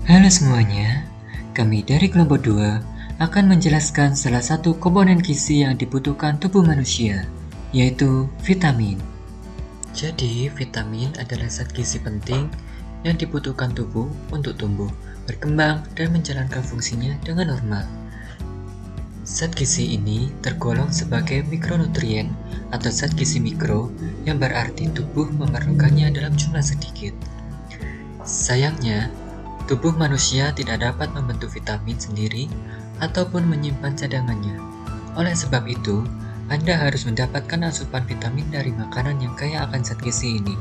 Halo semuanya, kami dari kelompok 2 akan menjelaskan salah satu komponen gizi yang dibutuhkan tubuh manusia, yaitu vitamin. Jadi, vitamin adalah zat gizi penting yang dibutuhkan tubuh untuk tumbuh, berkembang, dan menjalankan fungsinya dengan normal. Zat gizi ini tergolong sebagai mikronutrien atau zat gizi mikro yang berarti tubuh memerlukannya dalam jumlah sedikit. Sayangnya, tubuh manusia tidak dapat membentuk vitamin sendiri ataupun menyimpan cadangannya. Oleh sebab itu, Anda harus mendapatkan asupan vitamin dari makanan yang kaya akan zat gizi ini.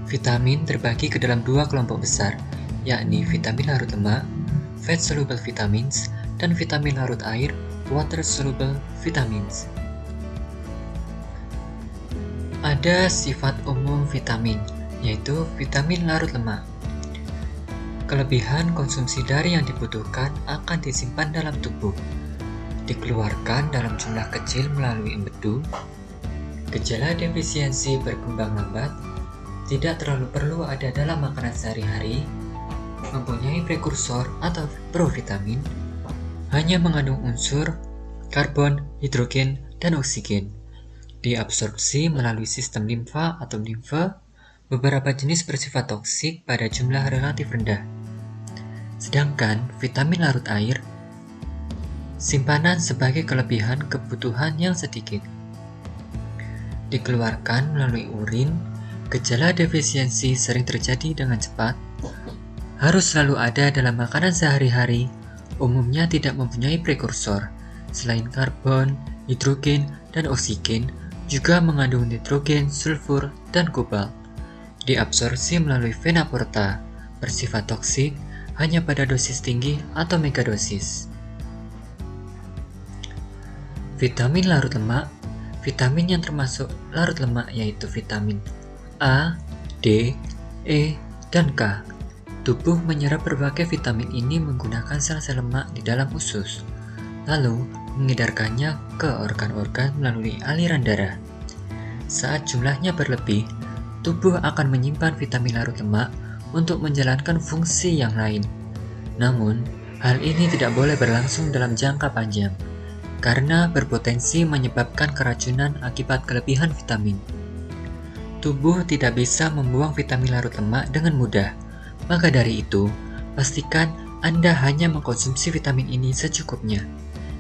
Vitamin terbagi ke dalam dua kelompok besar, yakni vitamin larut lemak, fat soluble vitamins, dan vitamin larut air, water soluble vitamins. Ada sifat umum vitamin, yaitu vitamin larut lemak. Kelebihan konsumsi dari yang dibutuhkan akan disimpan dalam tubuh, dikeluarkan dalam jumlah kecil melalui empedu. Gejala defisiensi berkembang lambat, tidak terlalu perlu ada dalam makanan sehari-hari, mempunyai prekursor atau provitamin, hanya mengandung unsur karbon, hidrogen, dan oksigen, diabsorpsi melalui sistem limfa atau limfe. Beberapa jenis bersifat toksik pada jumlah relatif rendah. Sedangkan vitamin larut air, simpanan sebagai kelebihan kebutuhan yang sedikit. Dikeluarkan melalui urin, gejala defisiensi sering terjadi dengan cepat, harus selalu ada dalam makanan sehari-hari, umumnya tidak mempunyai prekursor, selain karbon, hidrogen, dan oksigen, juga mengandung nitrogen, sulfur, dan kobalt. Diabsorpsi melalui vena porta, bersifat toksik hanya pada dosis tinggi atau megadosis. Vitamin larut lemak, vitamin yang termasuk larut lemak yaitu vitamin A, D, E, dan K. Tubuh menyerap berbagai vitamin ini menggunakan sel-sel lemak di dalam usus, lalu mengedarkannya ke organ-organ melalui aliran darah. Saat jumlahnya berlebih, tubuh akan menyimpan vitamin larut lemak untuk menjalankan fungsi yang lain. Namun, hal ini tidak boleh berlangsung dalam jangka panjang, karena berpotensi menyebabkan keracunan akibat kelebihan vitamin. Tubuh tidak bisa membuang vitamin larut lemak dengan mudah, maka dari itu, pastikan Anda hanya mengkonsumsi vitamin ini secukupnya.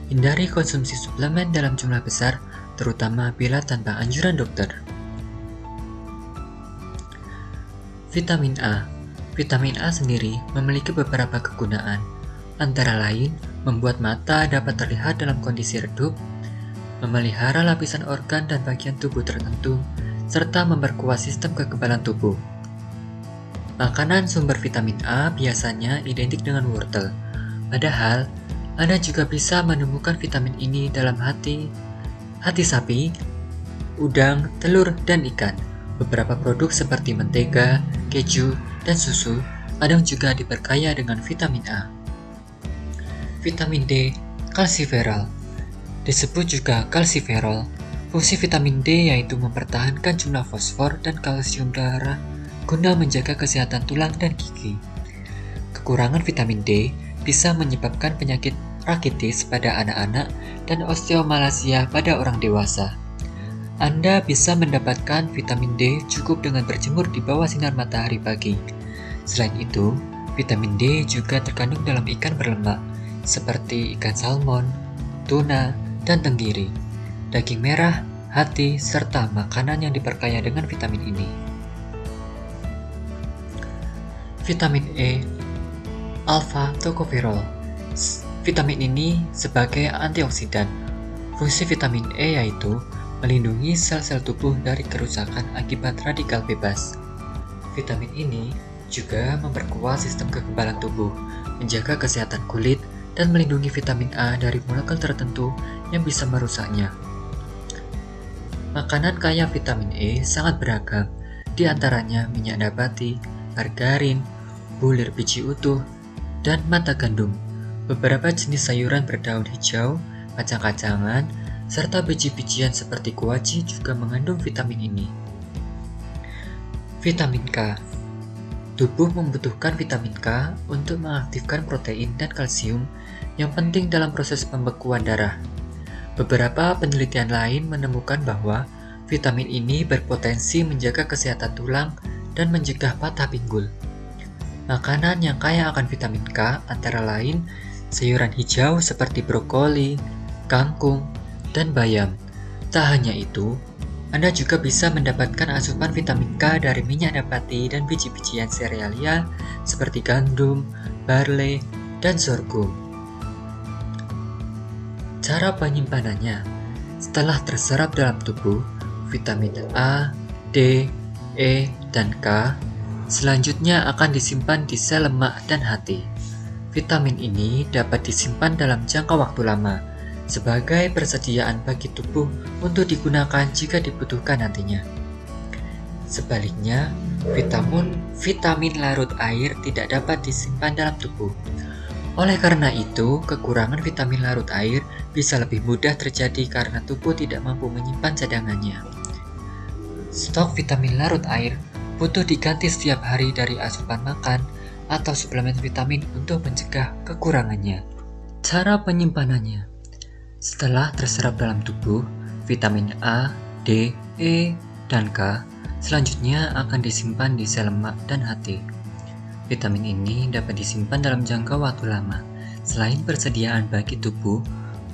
Hindari konsumsi suplemen dalam jumlah besar, terutama bila tanpa anjuran dokter. Vitamin A. Vitamin A sendiri memiliki beberapa kegunaan, antara lain membuat mata dapat terlihat dalam kondisi redup, memelihara lapisan organ dan bagian tubuh tertentu, serta memperkuat sistem kekebalan tubuh. Makanan sumber vitamin A biasanya identik dengan wortel, padahal Anda juga bisa menemukan vitamin ini dalam hati sapi, udang, telur, dan ikan. Beberapa produk seperti mentega, keju, dan susu kadang juga diperkaya dengan vitamin A. Vitamin D, kalsiferol. Disebut juga kalsiferol. Fungsi vitamin D yaitu mempertahankan jumlah fosfor dan kalsium darah guna menjaga kesehatan tulang dan gigi. Kekurangan vitamin D bisa menyebabkan penyakit rakitis pada anak-anak dan osteomalacia pada orang dewasa. Anda bisa mendapatkan vitamin D cukup dengan berjemur di bawah sinar matahari pagi. Selain itu, vitamin D juga terkandung dalam ikan berlemak, seperti ikan salmon, tuna, dan tenggiri, daging merah, hati, serta makanan yang diperkaya dengan vitamin ini. Vitamin E, alpha tocopherol. Vitamin ini sebagai antioksidan. Fungsi vitamin E yaitu melindungi sel-sel tubuh dari kerusakan akibat radikal bebas. Vitamin ini juga memperkuat sistem kekebalan tubuh, menjaga kesehatan kulit, dan melindungi vitamin A dari molekul tertentu yang bisa merusaknya. Makanan kaya vitamin E sangat beragam, di antaranya minyak nabati, margarin, bulir biji utuh, dan mata gandum. Beberapa jenis sayuran berdaun hijau, kacang-kacangan, serta biji-bijian seperti kuaci juga mengandung vitamin ini. Vitamin K. Tubuh membutuhkan vitamin K untuk mengaktifkan protein dan kalsium yang penting dalam proses pembekuan darah. Beberapa penelitian lain menemukan bahwa vitamin ini berpotensi menjaga kesehatan tulang dan mencegah patah pinggul. Makanan yang kaya akan vitamin K antara lain sayuran hijau seperti brokoli, kangkung, dan bayam. Tak hanya itu, Anda juga bisa mendapatkan asupan vitamin K dari minyak nabati dan biji-bijian serealia seperti gandum, barley, dan sorghum. Cara penyimpanannya: setelah terserap dalam tubuh, vitamin A, D, E, dan K selanjutnya akan disimpan di sel lemak dan hati. Vitamin ini dapat disimpan dalam jangka waktu lama sebagai persediaan bagi tubuh untuk digunakan jika dibutuhkan nantinya. Sebaliknya, vitamin larut air tidak dapat disimpan dalam tubuh. Oleh karena itu, kekurangan vitamin larut air bisa lebih mudah terjadi karena tubuh tidak mampu menyimpan cadangannya. Stok vitamin larut air butuh diganti setiap hari dari asupan makan atau suplemen vitamin untuk mencegah kekurangannya. Cara penyimpanannya: setelah terserap dalam tubuh, vitamin A, D, E, dan K selanjutnya akan disimpan di sel lemak dan hati. Vitamin ini dapat disimpan dalam jangka waktu lama, selain persediaan bagi tubuh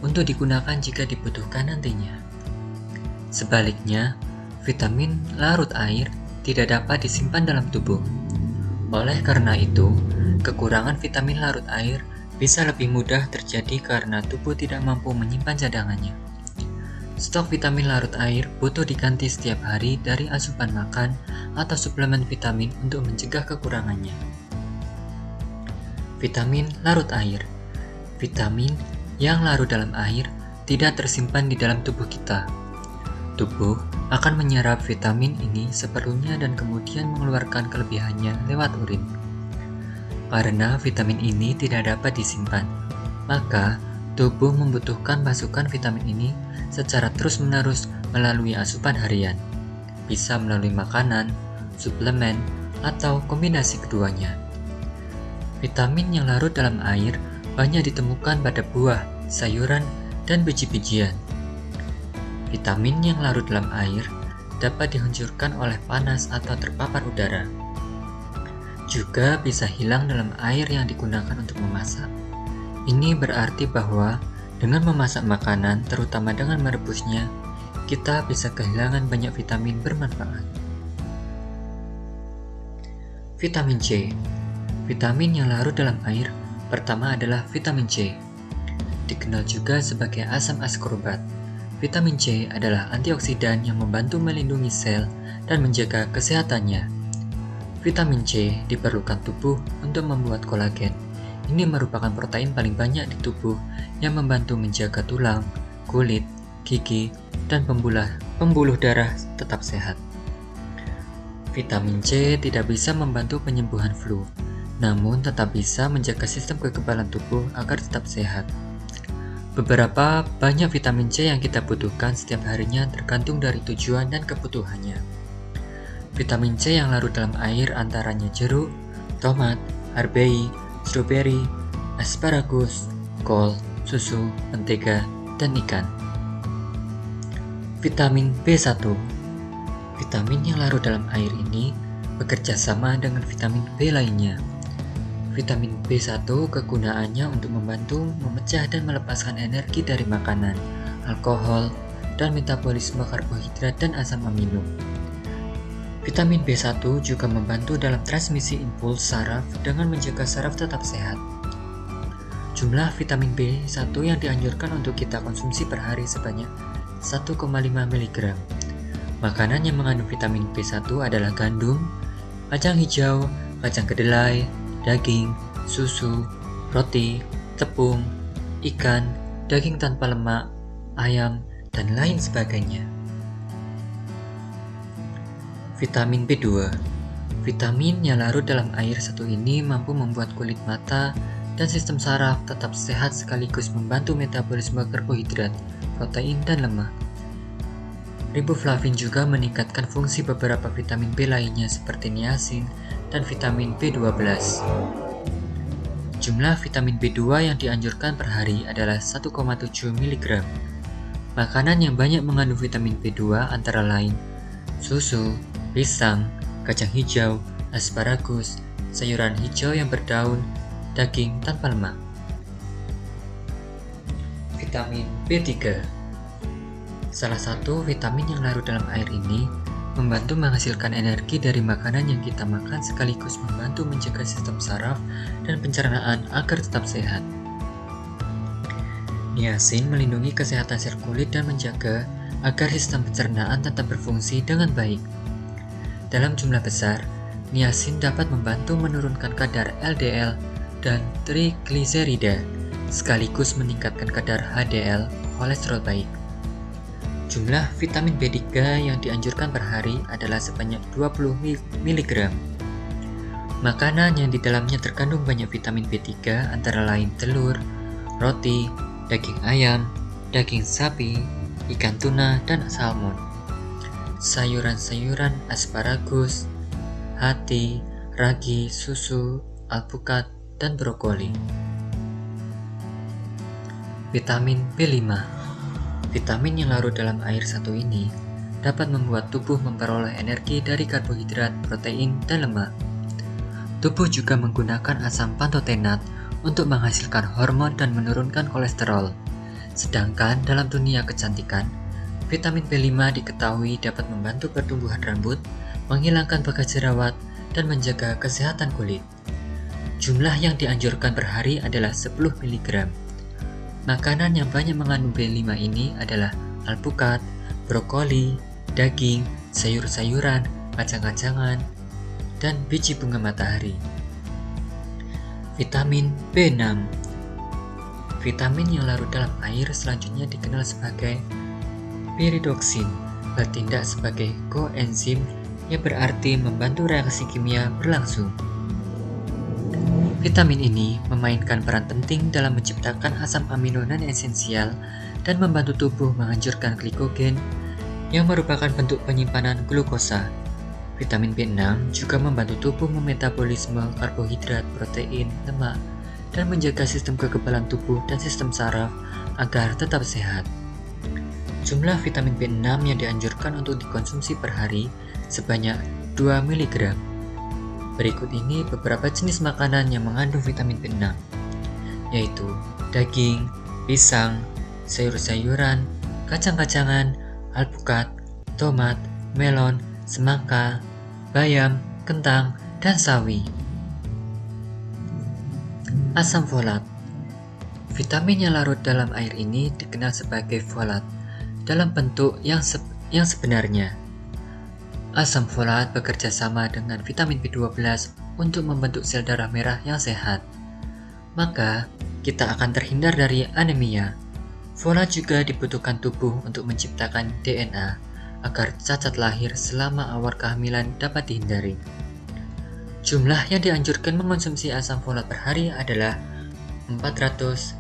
untuk digunakan jika dibutuhkan nantinya. Sebaliknya, vitamin larut air tidak dapat disimpan dalam tubuh. Oleh karena itu, kekurangan vitamin larut air bisa lebih mudah terjadi karena tubuh tidak mampu menyimpan cadangannya. Stok vitamin larut air butuh diganti setiap hari dari asupan makan atau suplemen vitamin untuk mencegah kekurangannya. Vitamin larut air: vitamin yang larut dalam air tidak tersimpan di dalam tubuh kita. Tubuh akan menyerap vitamin ini seperlunya dan kemudian mengeluarkan kelebihannya lewat urin. Karena vitamin ini tidak dapat disimpan, maka tubuh membutuhkan masukan vitamin ini secara terus-menerus melalui asupan harian. Bisa melalui makanan, suplemen, atau kombinasi keduanya. Vitamin yang larut dalam air banyak ditemukan pada buah, sayuran, dan biji-bijian. Vitamin yang larut dalam air dapat dihancurkan oleh panas atau terpapar udara. Juga bisa hilang dalam air yang digunakan untuk memasak. Ini berarti bahwa dengan memasak makanan, terutama dengan merebusnya, kita bisa kehilangan banyak vitamin bermanfaat. Vitamin C. Vitamin yang larut dalam air pertama adalah vitamin C. Dikenal juga sebagai asam askorbat. Vitamin C adalah antioksidan yang membantu melindungi sel dan menjaga kesehatannya. Vitamin C diperlukan tubuh untuk membuat kolagen. Ini merupakan protein paling banyak di tubuh yang membantu menjaga tulang, kulit, gigi, dan pembuluh darah tetap sehat. Vitamin C tidak bisa membantu penyembuhan flu, namun tetap bisa menjaga sistem kekebalan tubuh agar tetap sehat. Beberapa banyak vitamin C yang kita butuhkan setiap harinya tergantung dari tujuan dan kebutuhannya. Vitamin C yang larut dalam air antaranya jeruk, tomat, arbei, stroberi, asparagus, kol, susu, mentega, dan ikan. Vitamin B1. Vitamin yang larut dalam air ini bekerja sama dengan vitamin B lainnya. Vitamin B1 kegunaannya untuk membantu memecah dan melepaskan energi dari makanan, alkohol, dan metabolisme karbohidrat dan asam amino. Vitamin B1 juga membantu dalam transmisi impuls saraf dengan menjaga saraf tetap sehat. Jumlah vitamin B1 yang dianjurkan untuk kita konsumsi per hari sebanyak 1,5 mg. Makanan yang mengandung vitamin B1 adalah gandum, kacang hijau, kacang kedelai, daging, susu, roti, tepung, ikan, daging tanpa lemak, ayam, dan lain sebagainya. Vitamin B2. Vitamin yang larut dalam air satu ini mampu membuat kulit mata dan sistem saraf tetap sehat sekaligus membantu metabolisme karbohidrat, protein, dan lemak. Riboflavin juga meningkatkan fungsi beberapa vitamin B lainnya seperti niacin dan vitamin B12. Jumlah vitamin B2 yang dianjurkan per hari adalah 1,7 mg. Makanan yang banyak mengandung vitamin B2 antara lain susu, pisang, kacang hijau, asparagus, sayuran hijau yang berdaun, daging tanpa lemak. Vitamin B3. Salah satu vitamin yang larut dalam air ini membantu menghasilkan energi dari makanan yang kita makan sekaligus membantu menjaga sistem saraf dan pencernaan agar tetap sehat. Niacin melindungi kesehatan sel kulit dan menjaga agar sistem pencernaan tetap berfungsi dengan baik. Dalam jumlah besar, niacin dapat membantu menurunkan kadar LDL dan trigliserida, sekaligus meningkatkan kadar HDL, kolesterol baik. Jumlah vitamin B3 yang dianjurkan per hari adalah sebanyak 20 mg. Makanan yang di dalamnya terkandung banyak vitamin B3 antara lain telur, roti, daging ayam, daging sapi, ikan tuna, dan salmon. Sayuran-sayuran asparagus, hati, ragi, susu, alpukat, dan brokoli. Vitamin B5. Vitamin yang larut dalam air satu ini dapat membuat tubuh memperoleh energi dari karbohidrat, protein, dan lemak. Tubuh juga menggunakan asam pantotenat untuk menghasilkan hormon dan menurunkan kolesterol. Sedangkan dalam dunia kecantikan, vitamin B5 diketahui dapat membantu pertumbuhan rambut, menghilangkan bekas jerawat, dan menjaga kesehatan kulit. Jumlah yang dianjurkan per hari adalah 10 mg. Makanan yang banyak mengandung B5 ini adalah alpukat, brokoli, daging, sayur-sayuran, kacang-kacangan, dan biji bunga matahari. Vitamin B6. Vitamin yang larut dalam air selanjutnya dikenal sebagai piridoksin, bertindak sebagai koenzim yang berarti membantu reaksi kimia berlangsung. Vitamin ini memainkan peran penting dalam menciptakan asam amino non-esensial dan membantu tubuh menghancurkan glikogen yang merupakan bentuk penyimpanan glukosa. Vitamin B6 juga membantu tubuh memetabolisme karbohidrat, protein, lemak, dan menjaga sistem kekebalan tubuh dan sistem saraf agar tetap sehat. Jumlah vitamin B6 yang dianjurkan untuk dikonsumsi per hari sebanyak 2 mg. Berikut ini beberapa jenis makanan yang mengandung vitamin B6, yaitu daging, pisang, sayur-sayuran, kacang-kacangan, alpukat, tomat, melon, semangka, bayam, kentang, dan sawi. Asam folat. Vitamin yang larut dalam air ini dikenal sebagai folat dalam bentuk yang sebenarnya. Asam folat bekerja sama dengan vitamin B12 untuk membentuk sel darah merah yang sehat. Maka, kita akan terhindar dari anemia. Folat juga dibutuhkan tubuh untuk menciptakan DNA agar cacat lahir selama awal kehamilan dapat dihindari. Jumlah yang dianjurkan mengonsumsi asam folat per hari adalah 400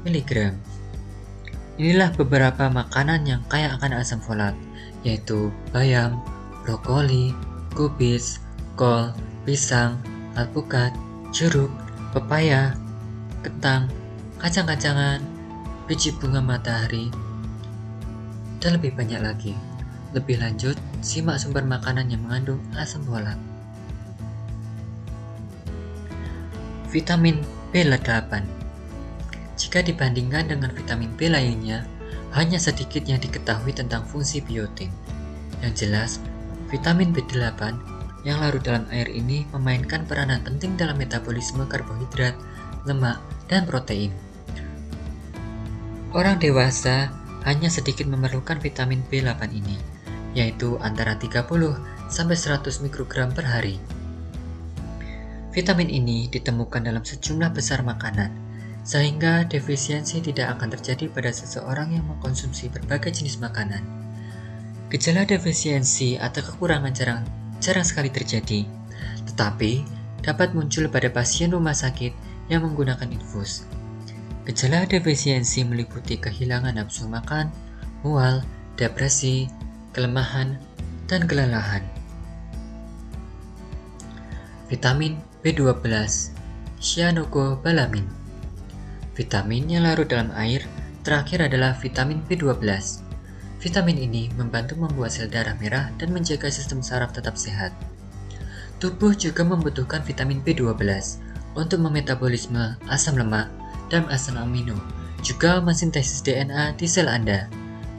mg. Inilah beberapa makanan yang kaya akan asam folat, yaitu bayam, brokoli, kubis, kol, pisang, alpukat, jeruk, pepaya, kentang, kacang-kacangan, biji bunga matahari, dan lebih banyak lagi. Lebih lanjut, simak sumber makanan yang mengandung asam folat. Vitamin B8. Jika dibandingkan dengan vitamin B lainnya, hanya sedikit yang diketahui tentang fungsi biotin. Yang jelas, vitamin B8 yang larut dalam air ini memainkan peranan penting dalam metabolisme karbohidrat, lemak, dan protein. Orang dewasa hanya sedikit memerlukan vitamin B8 ini, yaitu antara 30 sampai 100 mikrogram per hari. Vitamin ini ditemukan dalam sejumlah besar makanan, sehingga defisiensi tidak akan terjadi pada seseorang yang mengkonsumsi berbagai jenis makanan. Gejala defisiensi atau kekurangan jarang sekali terjadi, tetapi dapat muncul pada pasien rumah sakit yang menggunakan infus. Gejala defisiensi meliputi kehilangan nafsu makan, mual, depresi, kelemahan, dan kelelahan. vitamin B12, cyanocobalamin. Vitamin yang larut dalam air terakhir adalah vitamin B12. Vitamin ini membantu membuat sel darah merah dan menjaga sistem saraf tetap sehat. Tubuh juga membutuhkan vitamin B12 untuk memetabolisme asam lemak dan asam amino, juga mensintesis DNA di sel Anda.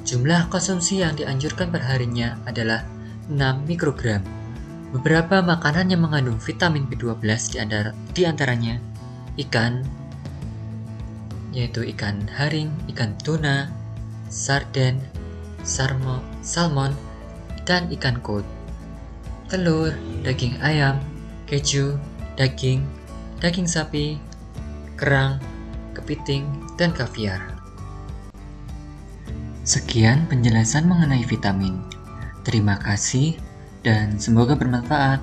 Jumlah konsumsi yang dianjurkan perharinya adalah 6 mikrogram. Beberapa makanan yang mengandung vitamin B12 di antaranya ikan, yaitu ikan haring, ikan tuna, sarden, salmon, dan ikan kod. Telur, daging ayam, keju, daging sapi, kerang, kepiting, dan kaviar. Sekian penjelasan mengenai vitamin. Terima kasih dan semoga bermanfaat.